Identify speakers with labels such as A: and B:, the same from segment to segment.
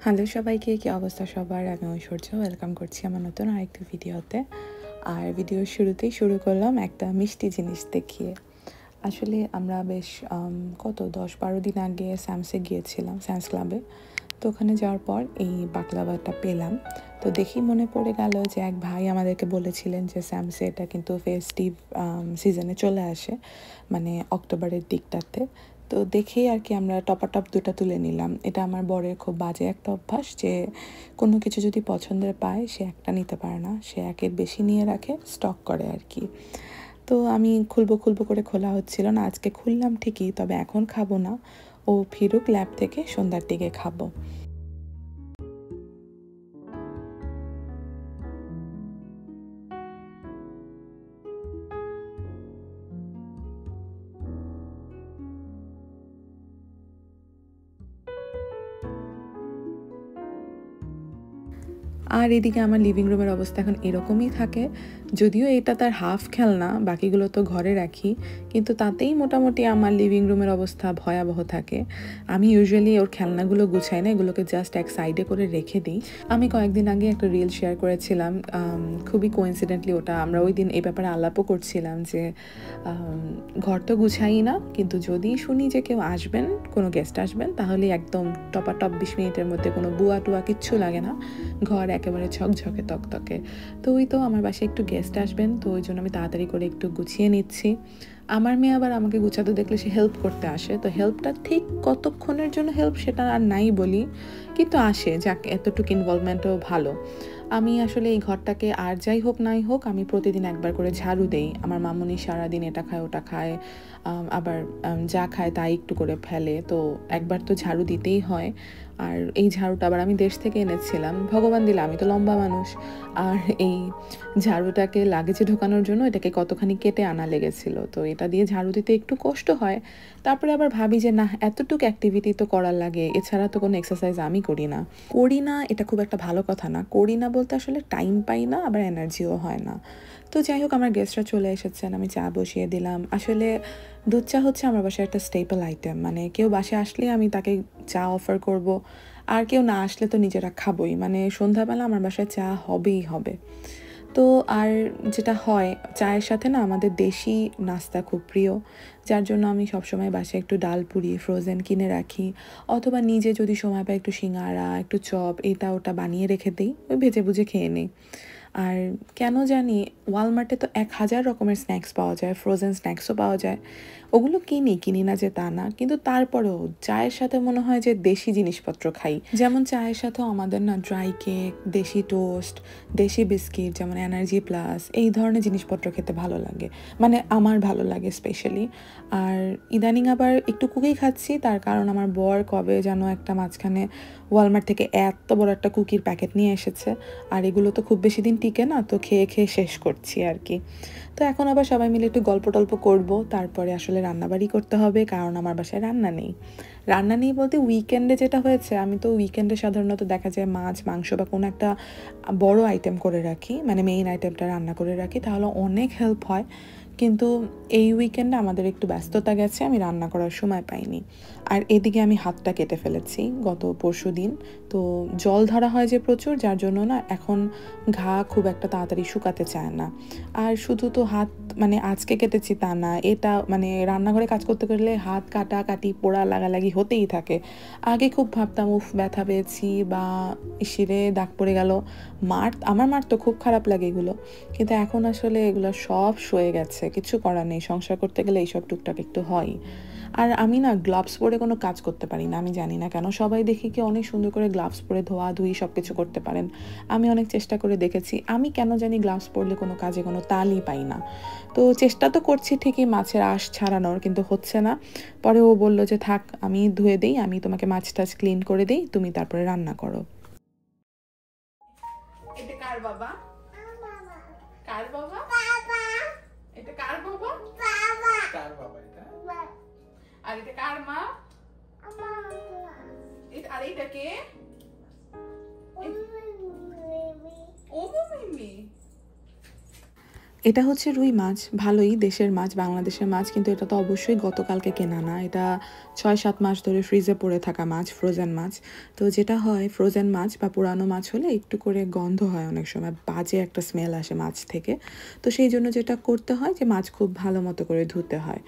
A: Hello সবাইকে, কি অবস্থা সবার? আমি ঐশ্বর্য, ওয়েলকাম করছি আমার নতুন আরেকটি ভিডিওতে। আর ভিডিওর শুরুতেই শুরু করলাম একটা মিষ্টি জিনিস দেখিয়ে। আসলে আমরা বেশ 10-12 দিন আগে স্যামসে গিয়েছিলাম, স্যামস ক্লাবে। তো ওখানে যাওয়ার পর এই বাকলাভাটা পেলাম। তো দেখেই মনে পড়ে গেল যে এক ভাই আমাদেরকে বলেছিলেন যে স্যামসে এটা কিন্তু ফেস্টিভ সিজনে চলে আসে, মানে অক্টোবরের দিকটাতে। তো দেখেই আর কি আমরা টপাটপ দুটো তুলে নিলাম। এটা আমার বরের খুব বাজে একটা অভ্যাস যে কোনো কিছু যদি পছন্দের পায় সে একটা নিতে পারে না, সে একের বেশি নিয়ে রাখে, স্টক করে আর কি। তো আমি খুলবো করে খোলা হচ্ছিল না। আজকে খুললাম ঠিকই, তবে এখন খাবো না, ও ফিরুক ল্যাব থেকে, সন্ধ্যার দিকে খাবো। আর এদিকে আমার লিভিং রুমের অবস্থা এখন এরকমই থাকে। যদিও এটা তার হাফ খেলনা, বাকিগুলো তো ঘরে রাখি, কিন্তু তাতেই মোটামুটি আমার লিভিং রুমের অবস্থা ভয়াবহ থাকে। আমি ইউজুয়ালি ওর খেলনাগুলো গুছাই না, এগুলোকে জাস্ট এক সাইডে করে রেখে দিই। আমি কয়েকদিন আগে একটা রিল শেয়ার করেছিলাম, খুবই কোইন্সিডেন্টলি ওটা আমরা ওই দিন এই ব্যাপারে আলাপও করছিলাম যে ঘর তো গুছাই না, কিন্তু যদি শুনি যে কেউ আসবেন, কোনো গেস্ট আসবেন, তাহলে একদম টপাটপ 20 মিনিটের মধ্যে কোনো বুয়া টুয়া কিচ্ছু লাগে না, ঘর একেবারে ঝকঝকে তকতকে। তো ওই তো আমার বাসায় একটু গেস্ট আসবেন, তো ওই জন্য আমি তাড়াতাড়ি করে একটু গুছিয়ে নিচ্ছি। আমার মেয়ে আবার আমাকে গুছাতে দেখলে সে হেল্প করতে আসে, তো হেল্পটা ঠিক কতক্ষণের জন্য হেল্প সেটা আর নাই বলি, কিন্তু আসে, যাক এতটুকু ইনভলভমেন্টও ভালো। আমি আসলে এই ঘরটাকে আর যাই হোক নাই হোক আমি প্রতিদিন একবার করে ঝাড়ু দেই। আমার মামুনি সারাদিন এটা খায় ওটা খায়, আবার যা খায় তাই একটু করে ফেলে, তো একবার তো ঝাড়ু দিতেই হয়। আর এই ঝাড়ুটা আবার আমি দেশ থেকে এনেছিলাম, ভগবান দিলে, আমি তো লম্বা মানুষ, আর এই ঝাড়ুটাকে লাগেজে ঢোকানোর জন্য এটাকে কতখানি কেটে আনা লেগেছিল, তো এটা দিয়ে ঝাড়ু দিতে একটু কষ্ট হয়। তারপরে আবার ভাবি যে না, এতটুকু অ্যাক্টিভিটি তো করার লাগে, এছাড়া তো কোনো এক্সারসাইজ আমি করি না, এটা খুব একটা ভালো কথা না। করি না বলতে আসলে টাইম পাই না, আবার এনার্জিও হয় না। তো যাই হোক, আমার গেস্টরা চলে এসেছেন, আমি চা বসিয়ে দিলাম। আসলে দুধ চা হচ্ছে আমার বাসায় একটা স্টেপল আইটেম, মানে কেউ বাসায় আসলে আমি তাকে চা অফার করব, আর কেউ না আসলে তো নিজেরা খাবোই, মানে সন্ধ্যাবেলা আমার বাসায় চা হবেই হবে। তো আর যেটা হয়, চায়ের সাথে না আমাদের দেশি নাস্তা খুব প্রিয়, যার জন্য আমি সবসময় বাসায় একটু ডাল পুরি ফ্রোজেন কিনে রাখি, অথবা নিজে যদি সময় পাই একটু সিঙ্গারা, একটু চপ, এটা ওটা বানিয়ে রেখে দিই, ওই ভেজে বুঝে খেয়ে নিই। আর কেন জানি ওয়ালমার্টে তো 1000 রকমের স্ন্যাক্স পাওয়া যায়, ফ্রোজেন স্ন্যাক্সও পাওয়া যায়, ওগুলো কিনি না যে তা না, কিন্তু তারপরেও চায়ের সাথে মনে হয় যে দেশি জিনিসপত্র খাই। যেমন চায়ের সাথেও আমাদের না ড্রাই কেক, দেশি টোস্ট, দেশি বিস্কিট, যেমন এনার্জি প্লাস, এই ধরনের জিনিসপত্র খেতে ভালো লাগে, মানে আমার ভালো লাগে স্পেশালি। আর ইদানিং আবার একটু কুকি খাচ্ছি, তার কারণ আমার বর কবে যেন একটা মাঝখানে ওয়ালমার্ট থেকে এত বড় একটা কুকির প্যাকেট নিয়ে এসেছে, আর এগুলো তো খুব বেশি দিন টিকে না, তো খেয়ে খেয়ে শেষ করছি আর কি। তো এখন আবার সবাই মিলে একটু গল্প টল্প করবো, তারপরে আসলে রান্নাবাড়ি করতে হবে, কারণ আমার বাসায় রান্না নেই বলতে উইকেন্ডে যেটা হয়েছে, আমি তো উইকেন্ডে সাধারণত দেখা যায় মাছ মাংস বা কোনো একটা বড় আইটেম করে রাখি, মানে মেইন আইটেমটা রান্না করে রাখি, তাহলে অনেক হেল্প হয়। কিন্তু এই উইকেন্ডে আমাদের একটু ব্যস্ততা গেছে, আমি রান্না করার সময় পাইনি। আর এদিকে আমি হাতটা কেটে ফেলেছি গত পরশুদিন। তো জল ধরা হয় যে প্রচুর, যার জন্য না এখন ঘা খুব একটা তাড়াতাড়ি শুকাতে চায় না। আর শুধু তো হাত, মানে আজকে কেটেছি তা না, এটা মানে রান্নাঘরে কাজ করতে করলে হাত কাটাকাটি পোড়া লাগালাগি হতেই থাকে। আগে খুব ভাবতাম উফ ব্যথা পেয়েছি বা ইসিরে দাগ পড়ে গেল, আমার তো খুব খারাপ লাগে এগুলো, কিন্তু এখন আসলে এগুলো সব সয়ে গেছে, কিছু করার নেই, সংসার করতে গেলে এইসব টুকটাক একটু হয়। আর আমি না গ্লাভস পরে কোনো কাজ করতে পারি না, আমি জানি না কেন, সবাই দেখি কি অনেক সুন্দর করে গ্লাভস পরে ধোয়াধুয়ি সব কিছু করতে পারেন, আমি অনেক চেষ্টা করে দেখেছি, আমি কেন জানি গ্লাভস পরলে কোনো কাজে কোনো তালই পাই না। তো চেষ্টা তো করছি ঠিকই মাছের আঁশ ছাড়ানোর, কিন্তু হচ্ছে না। পরে ও বললো যে থাক, আমি ধুয়ে দিই, আমি তোমাকে মাছ টাছ ক্লিন করে দিই, তুমি তারপরে রান্না করো। এটা কার বাবা? কার বাবা? এটা কার বাবা? কার বাবা এটা? আর এটা কার মা? আর এটা কে? ও মিমি। এটা হচ্ছে রুই মাছ, ভালোই দেশের মাছ, বাংলাদেশের মাছ, কিন্তু এটা তো অবশ্যই গতকালকে কেনা না, এটা 6-7 মাস ধরে ফ্রিজে পড়ে থাকা মাছ, ফ্রোজেন মাছ। তো যেটা হয়, ফ্রোজেন মাছ বা পুরানো মাছ হলে একটু করে গন্ধ হয়, অনেক সময় বাজে একটা স্মেল আসে মাছ থেকে। তো সেই জন্য যেটা করতে হয় যে মাছ খুব ভালো মতো করে ধুতে হয়।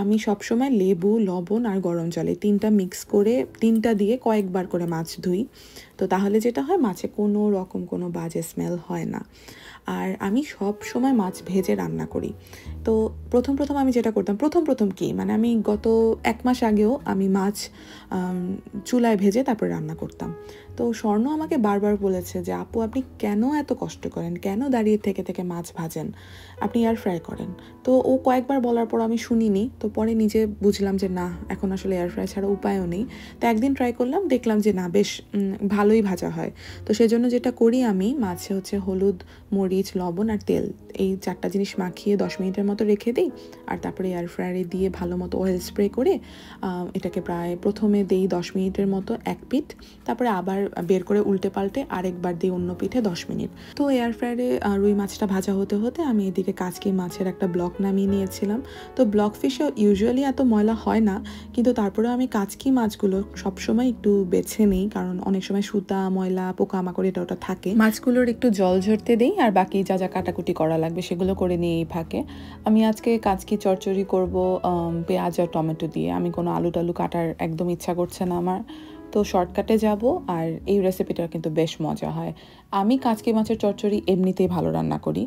A: আমি সবসময় লেবু, লবণ আর গরম জলে 3টা মিক্স করে 3টা দিয়ে কয়েকবার করে মাছ ধুই। তো তাহলে যেটা হয়, মাছে কোনো রকম কোনো বাজে স্মেল হয় না। আর আমি সব সময় মাছ ভেজে রান্না করি। তো প্রথম আমি যেটা করতাম, প্রথম কি মানে আমি গত 1 মাস আগেও আমি মাছ চুলায় ভেজে তারপর রান্না করতাম। তো স্বর্ণ আমাকে বারবার বলেছে যে আপু আপনি কেন এত কষ্ট করেন, কেন দাঁড়িয়ে থেকে থেকে মাছ ভাজেন, আপনি এয়ার ফ্রাই করেন। তো ও কয়েকবার বলার পর আমি শুনিনি, তো পরে নিজে বুঝলাম যে না, এখন আসলে এয়ার ফ্রাই ছাড়া উপায়ও নেই। তো একদিন ট্রাই করলাম, দেখলাম যে না, বেশ ভালোই ভাজা হয়। তো সেজন্য যেটা করি, আমি মাছে হচ্ছে হলুদ, মরিচ, লবণ আর তেল, এই 4টা জিনিস মাখিয়ে 10 মিনিটের মতো রেখে দিই। আর তারপরে এয়ার ফ্রায়ারে দিয়ে ভালো মতো অয়েল স্প্রে করে এটাকে প্রায় প্রথমে দিই 10 মিনিটের মতো এক পিঠ, তারপরে আবার বের করে উল্টে পাল্টে আরেকবার দিই অন্য পিঠে 10 মিনিট। তো এয়ার ফ্রায়ারে রুই মাছটা ভাজা হতে হতে আমি এদিকে কাচকি মাছের একটা ব্লক নামিয়ে নিয়েছিলাম। তো ব্লক ফিশে ইউজুয়ালি এত ময়লা হয় না, কিন্তু তারপরে আমি কাচকি মাছগুলো সবসময় একটু বেছে নিই, কারণ অনেক সময় সুতা, ময়লা, পোকামাকড় এটা ওটা থাকে। মাছগুলোর একটু জল ঝরতে দিই, আর বাকি যা যা কাটাকুটি করা লাগবে সেগুলো করে নিয়ে এই ফাঁকে আমি আজকে কাচকি চচ্চড়ি করব পেঁয়াজ আর টমেটো দিয়ে। আমি কোনো আলু টালু কাটার একদম ইচ্ছা করছে না আমার, তো শর্টকাটে যাব। আর এই রেসিপিটা কিন্তু বেশ মজা হয়। আমি কাচকি মাছের চচ্চড়ি এমনিতেই ভালো রান্না করি,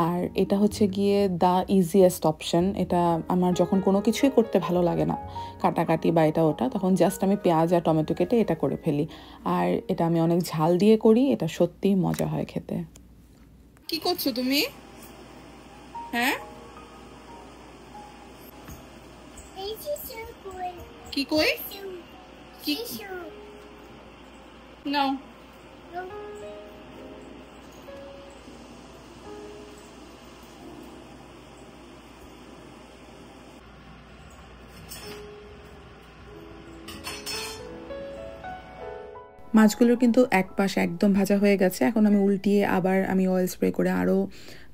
A: আর এটা হচ্ছে গিয়ে দ্য ইজিয়েস্ট অপশন। এটা আমার যখন কোনো কিছুই করতে ভালো লাগে না, কাটাকাটি বা এটা ওটা, তখন জাস্ট আমি পেঁয়াজ আর টমেটো কেটে এটা করে ফেলি। আর এটা আমি অনেক ঝাল দিয়ে করি, এটা সত্যিই মজা হয় খেতে। কি করছো তুমি? হ্যাঁ, কি কই? কি নাও? মাছগুলোর কিন্তু এক পাশ একদম ভাজা হয়ে গেছে, এখন আমি উল্টিয়ে আবার আমি অয়েল স্প্রে করে আরও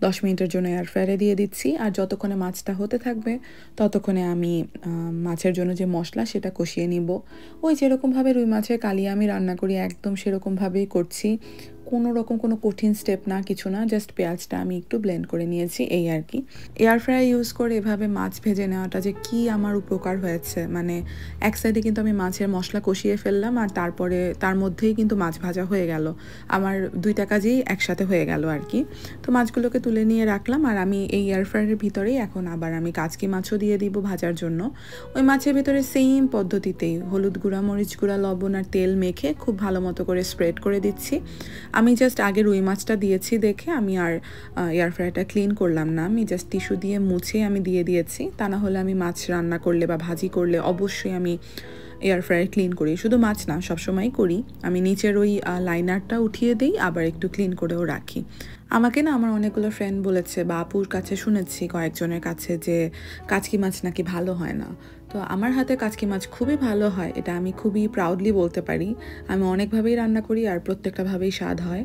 A: 10 মিনিটের জন্য এয়ার ফ্রায়ারে দিয়ে দিচ্ছি। আর যতক্ষণে মাছটা হতে থাকবে ততক্ষণে আমি মাছের জন্য যে মশলা সেটা কষিয়ে নিব। ওই যেরকমভাবে রুই মাছের কালিয়া আমি রান্না করি একদম সেরকমভাবেই করছি, কোনো রকম কোনো কঠিন স্টেপ না, কিছু না, জাস্ট পেঁয়াজটা আমি একটু ব্লেন্ড করে নিয়েছি, এই আর কি। এয়ার ফ্রাই ইউজ করে এভাবে মাছ ভেজে নেওয়াটা যে কি আমার উপকার হয়েছে, মানে এক সাইডে কিন্তু আমি মাছের মশলা কষিয়ে ফেললাম, আর তারপরে তার মধ্যেই কিন্তু মাছ ভাজা হয়ে গেল, আমার 2টা কাজই একসাথে হয়ে গেল আর কি। তো মাছগুলোকে তুলে নিয়ে রাখলাম, আর আমি এই এয়ার ফ্রায়ারের ভিতরেই এখন আবার আমি কাচকি মাছও দিয়ে দিব ভাজার জন্য। ওই মাছের ভিতরে সেম পদ্ধতিতেই হলুদ গুঁড়া, মরিচ গুঁড়া, লবণ আর তেল মেখে খুব ভালো মতো করে স্প্রেড করে দিচ্ছি। আমি জাস্ট আগে রুই মাছটা দিয়েছি দেখে আমি আর এয়ার ফ্রায়ারটা ক্লিন করলাম না, আমি জাস্ট টিস্যু দিয়ে মুছে আমি দিয়ে দিয়েছি। তা না হলে আমি মাছ রান্না করলে বা ভাজি করলে অবশ্যই আমি এয়ার ফ্রায়ার ক্লিন করি, শুধু মাছ না, সবসময় করি। আমি নিচের ওই লাইনারটা উঠিয়ে দিই, আবার একটু ক্লিন করেও রাখি। আমাকে না আমার অনেকগুলো ফ্রেন্ড বলেছে বা আপুর কাছে শুনেছি কয়েকজনের কাছে যে কাচকি মাছ নাকি ভালো হয় না। তো আমার হাতে কাচকি মাছ খুবই ভালো হয়, এটা আমি খুবই প্রাউডলি বলতে পারি। আমি অনেকভাবেই রান্না করি আর প্রত্যেকটাভাবেই স্বাদ হয়।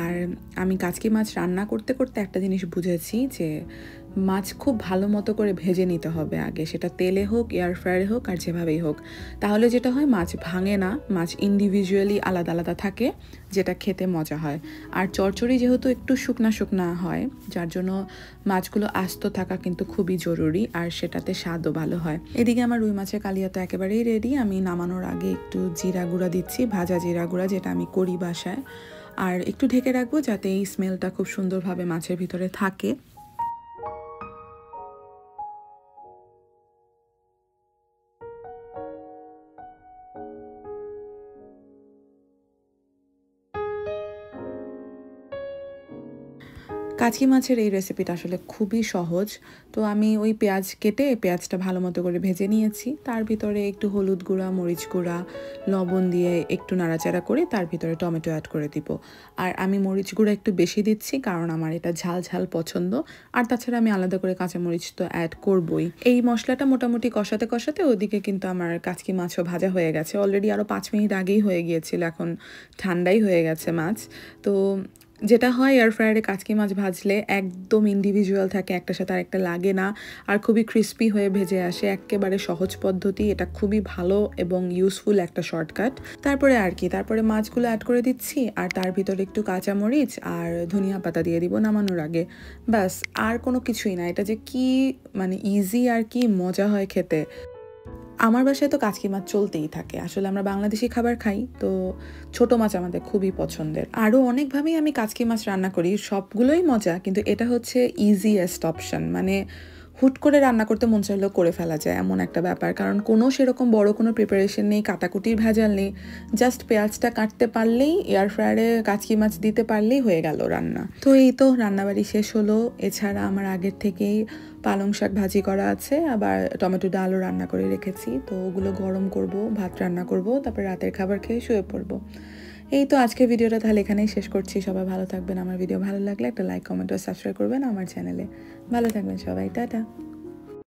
A: আর আমি কাচকি মাছ রান্না করতে করতে একটা জিনিস বুঝেছি যে মাছ খুব ভালো মতো করে ভেজে নিতে হবে আগে, সেটা তেলে হোক, এয়ার ফ্রায়ারে হোক, আর যেভাবেই হোক। তাহলে যেটা হয়, মাছ ভাঙে না, মাছ ইন্ডিভিজুয়ালি আলাদা আলাদা থাকে, যেটা খেতে মজা হয়। আর চচ্চড়ি যেহেতু একটু শুকনা শুকনা হয়, যার জন্য মাছগুলো আস্ত থাকা কিন্তু খুবই জরুরি, আর সেটাতে স্বাদও ভালো হয়। এদিকে আমার রুই মাছের কালিয়া তো একেবারেই রেডি। আমি নামানোর আগে একটু জিরা গুঁড়া দিচ্ছি, ভাজা জিরা গুঁড়া, যেটা আমি করি বাসায়। আর একটু ঢেকে রাখবো যাতে এই স্মেলটা খুব সুন্দরভাবে মাছের ভিতরে থাকে। কাচকি মাছের এই রেসিপিটা আসলে খুবই সহজ। তো আমি ওই পেঁয়াজ কেটে পেঁয়াজটা ভালো মতো করে ভেজে নিয়েছি, তার ভিতরে একটু হলুদ গুঁড়া, মরিচ গুঁড়া, লবণ দিয়ে একটু নাড়াচাড়া করে তার ভিতরে টমেটো অ্যাড করে দিব। আর আমি মরিচ গুঁড়া একটু বেশি দিচ্ছি, কারণ আমার এটা ঝাল ঝাল পছন্দ। আর তাছাড়া আমি আলাদা করে কাঁচামরিচ তো অ্যাড করবই। এই মশলাটা মোটামুটি কষাতে কষাতে ওদিকে কিন্তু আমার কাচকি মাছও ভাজা হয়ে গেছে অলরেডি, আরও 5 মিনিট আগেই হয়ে গিয়েছিল, এখন ঠান্ডাই হয়ে গেছে মাছ। তো যেটা হয় এয়ার ফ্রায়ারে কাচকি মাছ ভাজলে একদম ইন্ডিভিজুয়াল থাকে, একটার সাথে আরেকটা লাগে না, আর খুবই ক্রিস্পি হয়ে ভেজে আসে। একেবারে সহজ পদ্ধতি, এটা খুবই ভালো এবং ইউজফুল একটা শর্টকাট। তারপরে আর কি, তারপরে মাছগুলো অ্যাড করে দিচ্ছি, আর তার ভিতরে একটু কাঁচামরিচ আর ধনিয়া পাতা দিয়ে দিব নামানোর আগে। ব্যাস, আর কোনো কিছুই না। এটা যে কি মানে ইজি আর কি মজা হয় খেতে। আমার বাসায় তো কাচকি মাছ চলতেই থাকে। আসলে আমরা বাংলাদেশি খাবার খাই, তো ছোট মাছ আমাদের খুবই পছন্দের। আরও অনেকভাবেই আমি কাচকি মাছ রান্না করি, সবগুলোই মজা, কিন্তু এটা হচ্ছে ইজিয়েস্ট অপশন। মানে হুট করে রান্না করতে মন চাইলেও করে ফেলা যায় এমন একটা ব্যাপার, কারণ কোনো সেরকম বড় কোনো প্রিপারেশন নেই, কাটাকুটির ভেজাল নেই। জাস্ট পেঁয়াজটা কাটতে পারলেই, এয়ার ফ্রায়ারে কাচকি মাছ দিতে পারলেই হয়ে গেল রান্না। তো এই তো রান্নাবাড়ি শেষ হলো। এছাড়া আমার আগের থেকেই পালং শাক ভাজি করা আছে, আবার টমেটো ডালও রান্না করে রেখেছি। তো ওগুলো গরম করব, ভাত রান্না করব, তারপর রাতের খাবার খেয়ে শুয়ে পড়বো। এই তো আজকের ভিডিওটা তাহলে এখানেই শেষ করছি। সবাই ভালো থাকবেন। আমার ভিডিও ভালো লাগলে একটা লাইক, কমেন্ট ও সাবস্ক্রাইব করবেন আমার চ্যানেলে। ভালো থাকবেন সবাই, টাটা।